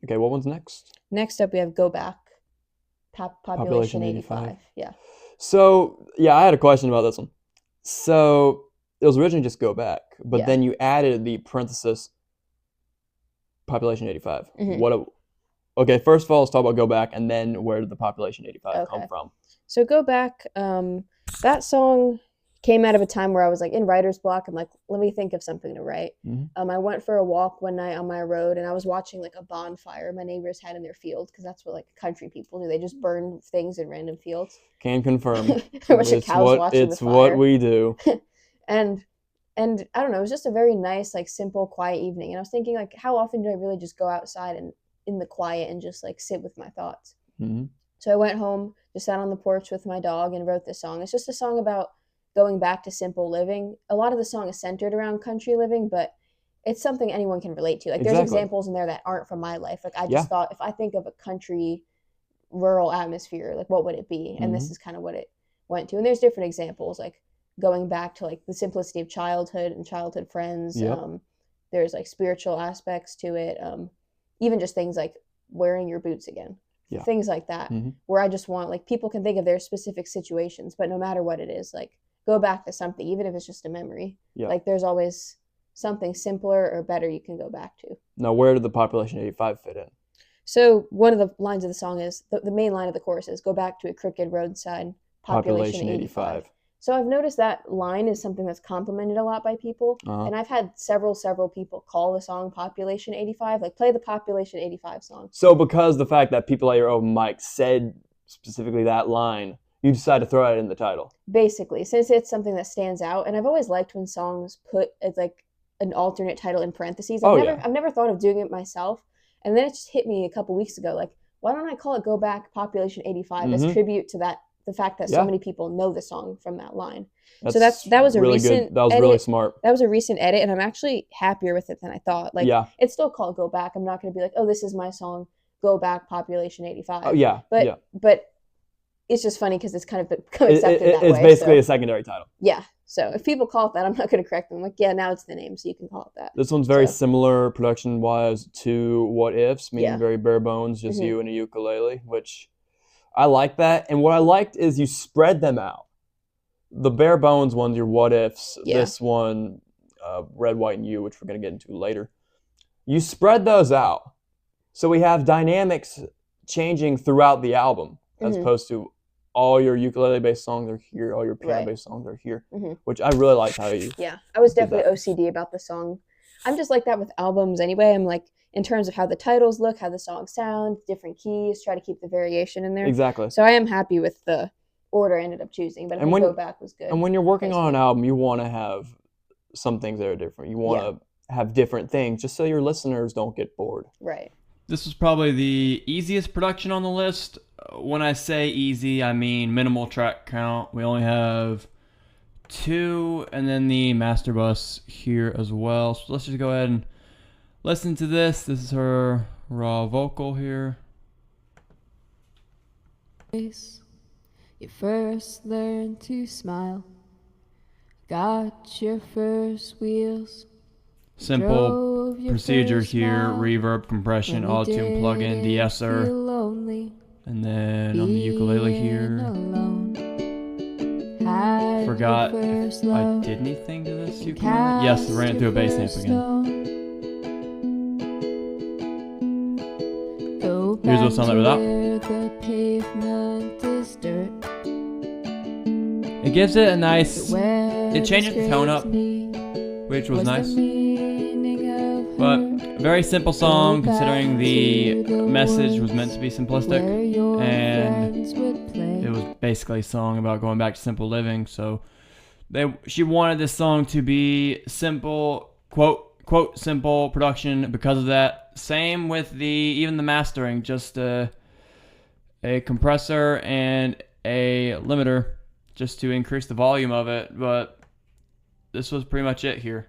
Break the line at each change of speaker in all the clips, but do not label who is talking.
Okay, what one's next?
Next up, we have Go Back, Population 85. Yeah.
So, yeah, I had a question about this one. So, it was originally just Go Back, but
Yeah.
then you added the parenthesis Population 85. Okay, first of all, let's talk about Go Back, and then where did the Population 85 come from?
So Go Back, that song came out of a time where I was like in writer's block. I'm like, let me think of something to write. I went for a walk one night on my road, and I was watching like a bonfire my neighbors had in their field, because that's what like country people do. They just burn things in random fields.
Can confirm.
A bunch of cows watching the fire. It's
what we do.
and I don't know, it was just a very nice, like simple, quiet evening. And I was thinking, like, how often do I really just go outside and in the quiet and just like sit with my thoughts? So I went home, just sat on the porch with my dog, and wrote this song. It's just a song about going back to simple living. A lot of the song is centered around country living, but it's something anyone can relate to. Like, there's examples in there that aren't from my life. Like, I just thought, if I think of a country rural atmosphere, like, what would it be? And this is kind of what it went to. And there's different examples, like going back to like the simplicity of childhood and childhood friends. There's like spiritual aspects to it. Even just things like wearing your boots again. Things like that, where I just want, like, people can think of their specific situations, but no matter what it is, like, go back to something, even if it's just a memory. Like, there's always something simpler or better you can go back to.
Now, where did the Population 85 fit in?
So one of the lines of the song is, the main line of the chorus is, go back to a crooked roadside, Population 85. So I've noticed that line is something that's complimented a lot by people. And I've had several people call the song Population 85, like, play the Population 85 song.
So because the fact that people at your open mic said specifically that line, you decided to throw it in the title.
Basically, since it's something that stands out. And I've always liked when songs put it's like an alternate title in parentheses. I've never thought of doing it myself. And then it just hit me a couple weeks ago, like, why don't I call it Go Back Population 85 as tribute to the fact that so many people know the song from that line. So that was a
really
recent
good. That was
edit.
really smart.
That was a recent edit, and I'm actually happier with it than I thought. Like, it's still called Go Back. I'm not going to be like, oh, this is my song, Go Back Population 85. But it's just funny because it's kind of become accepted that way.
It's basically a secondary title.
Yeah. So if people call it that, I'm not going to correct them. Like, yeah, now it's the name, so you can call it that.
This one's very similar production-wise to What Ifs, meaning very bare bones, just you and a ukulele, which I like that. And what I liked is you spread them out. The bare bones ones, your What Ifs, this one, Red, White, and You, which we're going to get into later. You spread those out. So we have dynamics changing throughout the album, as opposed to all your ukulele-based songs are here, all your piano-based songs are here, which I really liked how you
I was definitely OCD about the song. I'm just like that with albums anyway. I'm like, in terms of how the titles look, how the songs sound, different keys, try to keep the variation in there.
Exactly.
So I am happy with the order I ended up choosing, but I think Go Back was good.
And when you're working on an album, you want to have some things that are different. You want to have different things just so your listeners don't get bored.
Right.
This was probably the easiest production on the list. When I say easy, I mean minimal track count. We only have 2, and then the master bus here as well. So let's just go ahead and listen to this. This is her raw vocal here.
You first learn to smile. Got your first wheels.
Simple procedure here. Reverb, compression, auto-tune plugin, de-esser. And then on the ukulele here. Forgot if I did anything to this ukulele. Yes, ran it through a bass amp again. Here's what's on there without. It gives it a nice, it changes the tone up, which was nice. But very simple song considering the message was meant to be simplistic, and it was basically a song about going back to simple living. So she wanted this song to be simple, quote simple production because of that. Same with even the mastering, just a compressor and a limiter just to increase the volume of it. But this was pretty much it here.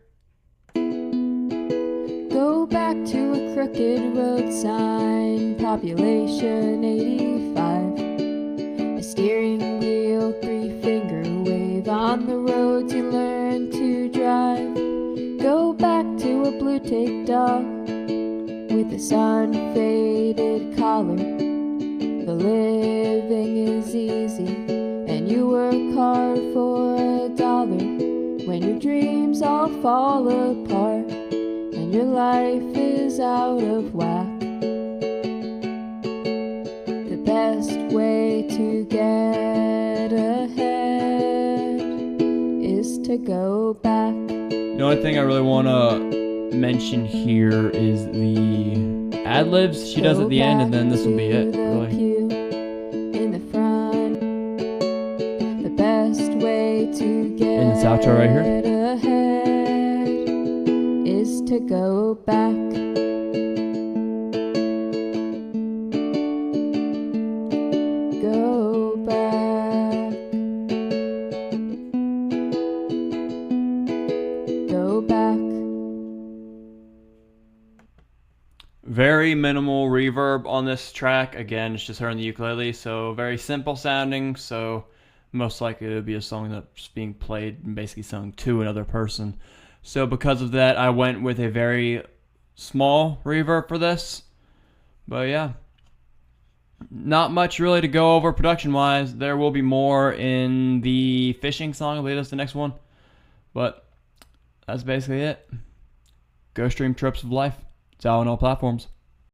Go back to a crooked road sign, Population 85. A steering wheel, 3-finger wave on the roads you learn to drive. Go back to a blue tape dog with the sun fade hard for $1 when your dreams all fall apart and your life is out of whack. The best way to get ahead is to go back.
The only thing I really want to mention here is the ad-libs she does at the end, and then this will be it, really.
In the front, the best way to get
in this outro right here
ahead is to go back. Go back. Go back.
Very minimal reverb on this track. Again, it's just her and the ukulele, so very simple sounding. So most likely it would be a song that's being played and basically sung to another person. So because of that, I went with a very small reverb for this. But yeah, not much really to go over production-wise. There will be more in the fishing song. I believe that's the next one. But that's basically it. Go stream Tropes of Life. It's out on all platforms.